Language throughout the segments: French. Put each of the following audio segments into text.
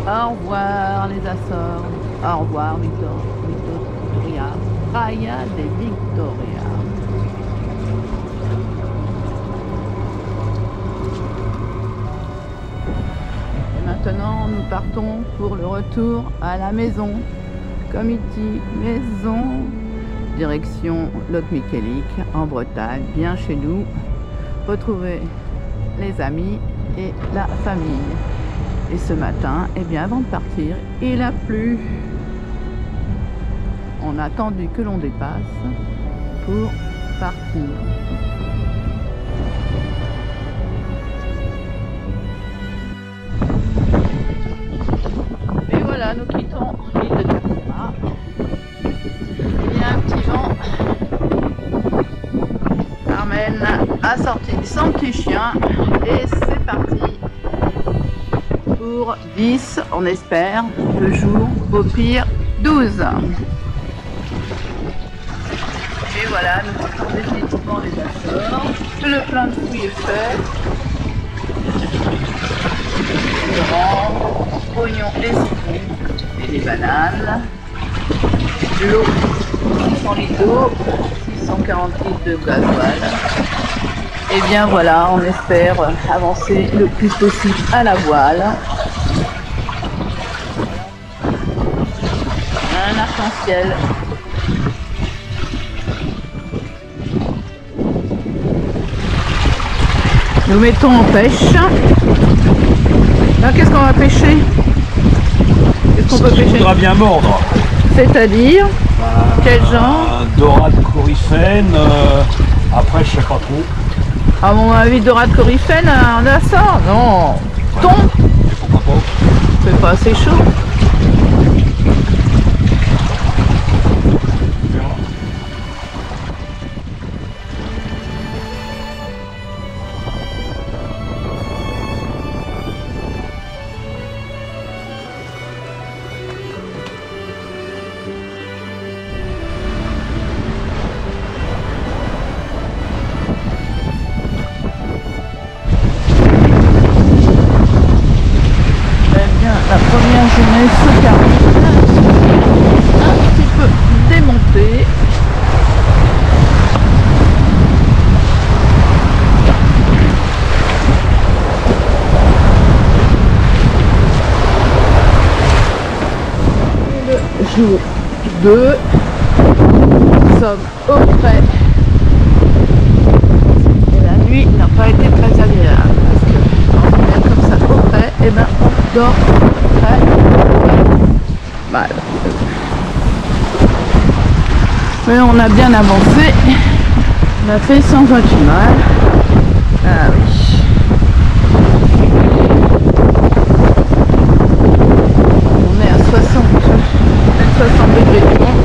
Au revoir les Açores. Au revoir Victoria. Praia de Victoria. Et maintenant, nous partons pour le retour à la maison. Comité maison. Direction Loc-Miquélic en Bretagne, bien chez nous. Retrouver les amis et la famille. Et ce matin, eh bien, avant de partir, il a plu. On a attendu que l'on dépasse pour partir. Et voilà, nous quittons l'île de Kertoma. Il y a un petit vent. Carmen a sorti son petit chien et c'est parti pour 10, on espère, 2 jours, au pire 12. Et voilà, nous partons définitivement les Açores. Le plein de fruits est fait. Orange, oignons et citrons et des bananes. De l'eau, 600 litres d'eau, 640 litres de gasoil. Et bien voilà, on espère avancer le plus possible à la voile. Un arc-en-ciel. Nous mettons en pêche. Là, qu'est-ce qu'on va pêcher? Qu'est-ce qu'on peut pêcher? Il faudra bien mordre. C'est-à-dire quel genre? Dorade coryphène, après je sais pas trop. À mon avis, dorade coryphène en Açores? Non. Thon? Pourquoi pas? C'est pas assez chaud. La première journée se termine, un petit peu démontée. Le jour 2, nous sommes au frais. Et la nuit n'a pas été très agréable parce que quand on est comme ça au frais, et ben on dort très mal. Mais on a bien avancé. On a fait 128 miles. Ah oui. On est à 60 degrés de vent.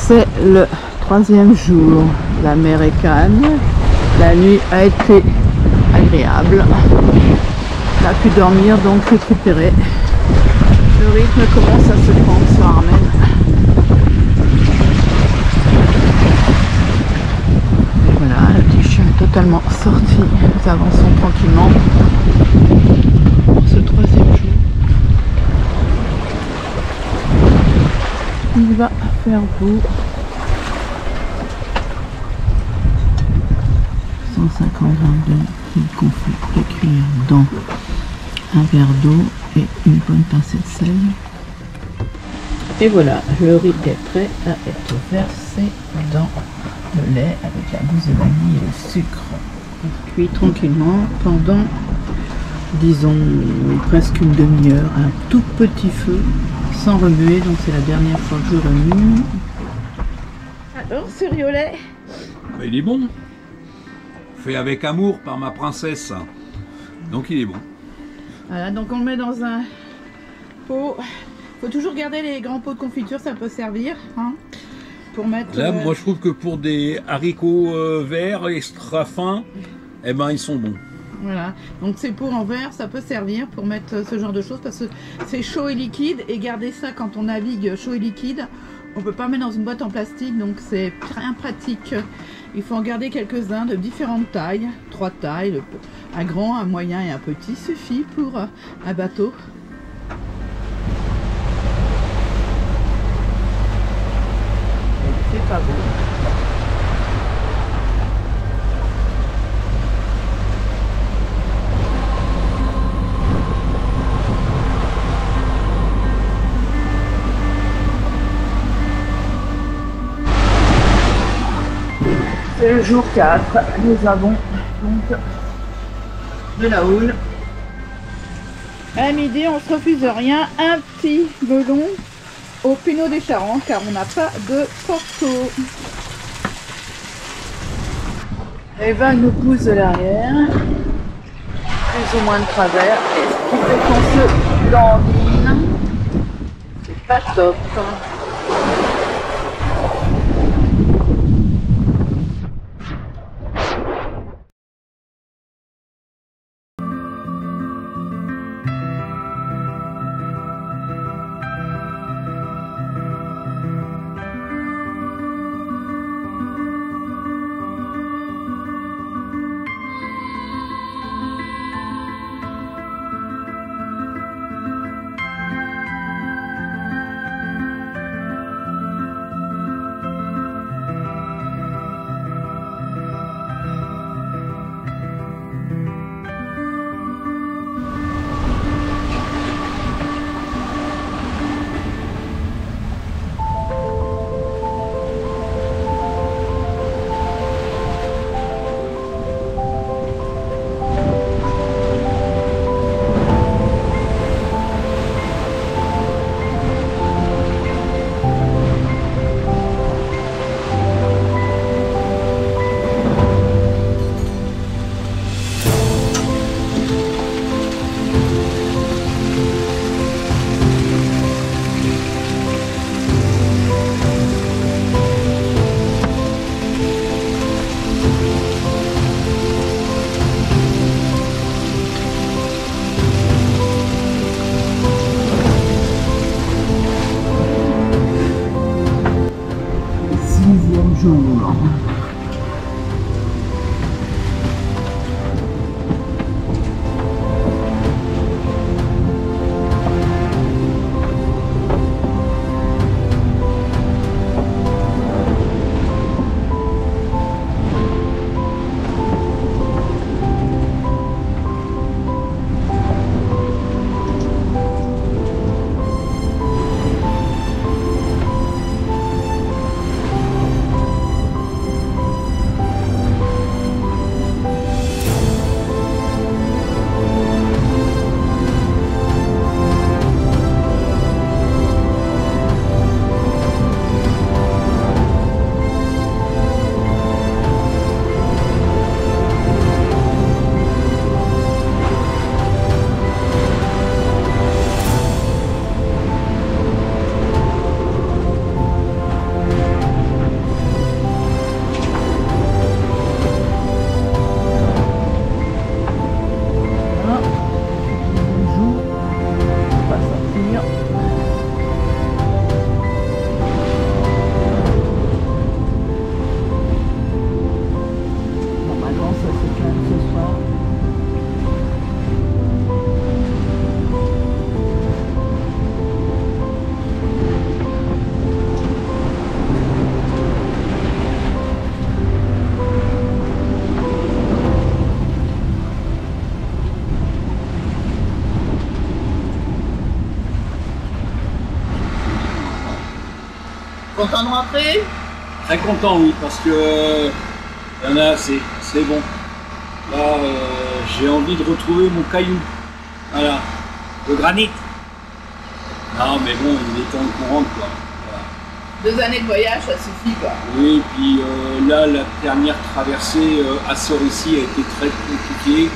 C'est le 3e jour. La mer est calme. La nuit a été agréable. On a pu dormir, donc récupérer. Le rythme commence à se prendre sur Armen. Et voilà, le petit chien est totalement sorti. Nous avançons tranquillement pour ce 3e jour. Il va faire beau. 150 grammes de confit de cuillère dans un verre d'eau et une bonne pincée de sel. Et voilà, le riz est prêt à être versé dans le lait avec la gousse de vanille et le sucre. On cuit tranquillement pendant, disons, presque une demi-heure, à un tout petit feu, sans remuer. Donc c'est la dernière fois que je remue. Alors, ce riz au lait, Il est bon. Fait avec amour par ma princesse. Donc il est bon. voilà, donc on le met dans un pot. Faut toujours garder les grands pots de confiture, ça peut servir. Hein, pour mettre. Là, moi je trouve que pour des haricots verts extra fins, eh ben ils sont bons. Voilà, donc ces pots en verre, ça peut servir pour mettre ce genre de choses parce que c'est chaud et liquide, et garder ça quand on navigue chaud et liquide, on peut pas mettre dans une boîte en plastique, donc c'est bien pratique. Il faut en garder quelques-uns de différentes tailles, 3 tailles, un grand, un moyen et un petit suffit pour un bateau. C'est pas beau. C'est le jour 4, nous avons donc de la houle. À midi, on se refuse rien, un petit melon au Pinot des Charentes car on n'a pas de Porto. Eva nous pousse de l'arrière, plus ou moins de travers, et ce qui fait qu'on se dandine. C'est pas top. Jour. Content de rentrer? Très content, oui, parce que y en a assez, c'est bon. Là, j'ai envie de retrouver mon caillou. Voilà, le granit. Non, mais bon, il est temps qu'on rentre, quoi. Voilà. 2 années de voyage, ça suffit, quoi. Oui, et puis là, la dernière traversée à Sorici a été très compliquée,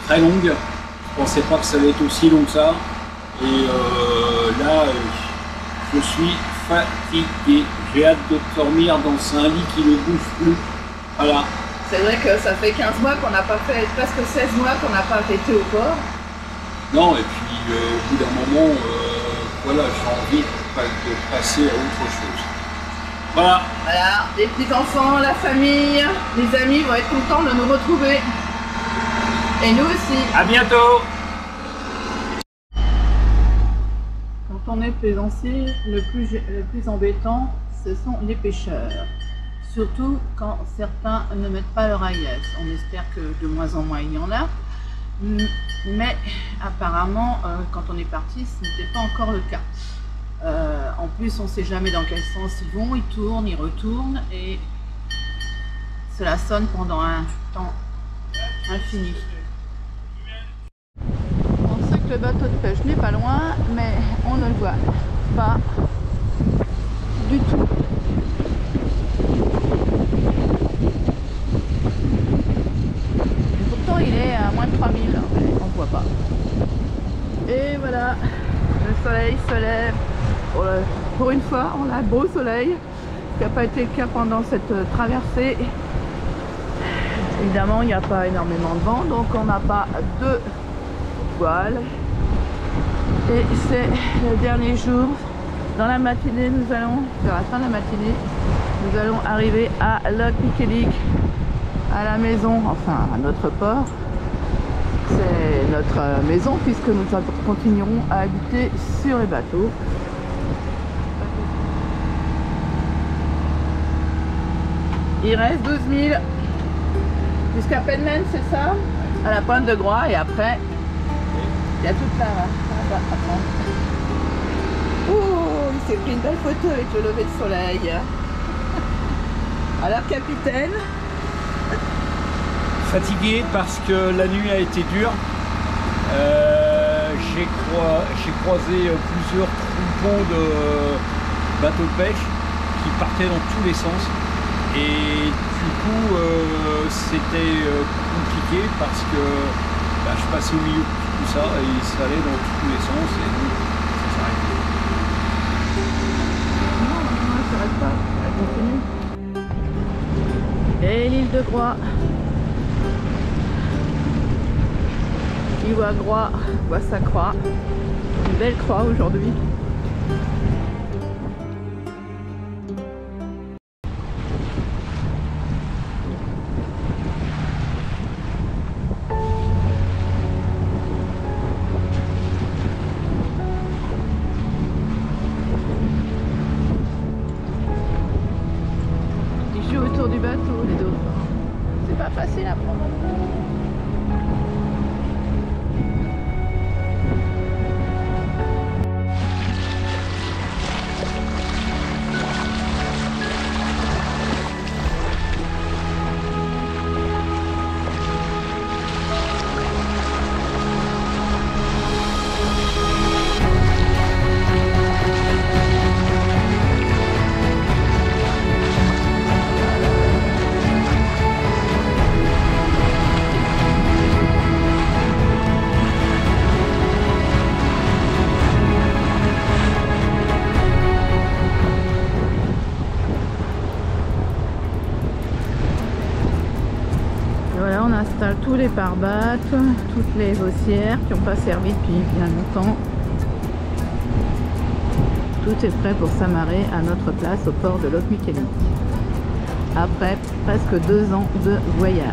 très longue. Je pensais pas que ça allait être aussi long que ça. Et là, je suis fatigué. J'ai hâte de dormir dans un lit qui ne bouge plus. Voilà. C'est vrai que ça fait 15 mois qu'on n'a pas fait, presque 16 mois qu'on n'a pas été au port. Non, et puis au bout d'un moment, voilà, j'ai envie de passer à autre chose. Voilà. Voilà, les petits-enfants, la famille, les amis vont être contents de nous retrouver. Et nous aussi. À bientôt. Quand on est plaisancier, le plus embêtant, ce sont les pêcheurs. Surtout quand certains ne mettent pas leur AIS. On espère que de moins en moins il y en a. Mais apparemment, quand on est parti, ce n'était pas encore le cas. En plus, on ne sait jamais dans quel sens ils vont, ils tournent, ils retournent, et cela sonne pendant un temps infini. On sait que le bateau de pêche n'est pas loin, mais on ne le voit pas du tout. Et pourtant, il est à moins de 3000, mais on ne voit pas. Et voilà, le soleil se lève. Pour une fois, on a un beau soleil, ce qui n'a pas été le cas pendant cette traversée. Évidemment, il n'y a pas énormément de vent, donc on n'a pas de voile. Et c'est le dernier jour. Dans la matinée, nous allons, vers la fin de la matinée, nous allons arriver à Loch Michelic, à la maison, enfin à notre port. C'est notre maison puisque nous continuerons à habiter sur les bateaux. Il reste 12 000 jusqu'à Penman, c'est ça? À la pointe de Groix, et après, il y a toute la... Oh, il s'est pris une belle photo avec le lever de soleil. Alors, capitaine? Fatigué parce que la nuit a été dure. J'ai croisé plusieurs troupeaux de bateaux de pêche qui partaient dans tous les sens. Et du coup, c'était compliqué parce que je passais au milieu de tout ça et ça allait dans tous les sens et donc ça s'arrêtait. Non, elle s'arrête pas, elle continue. Et l'île de Groix. Qui voit Groix, voit sa croix. Une belle croix aujourd'hui. Ils jouent autour du bateau, les dauphins. C'est pas facile à prendre. Voilà, on installe tous les pare-battes, toutes les haussières qui n'ont pas servi depuis bien longtemps. Tout est prêt pour s'amarrer à notre place au port de Loch Michelic. Après presque 2 ans de voyage.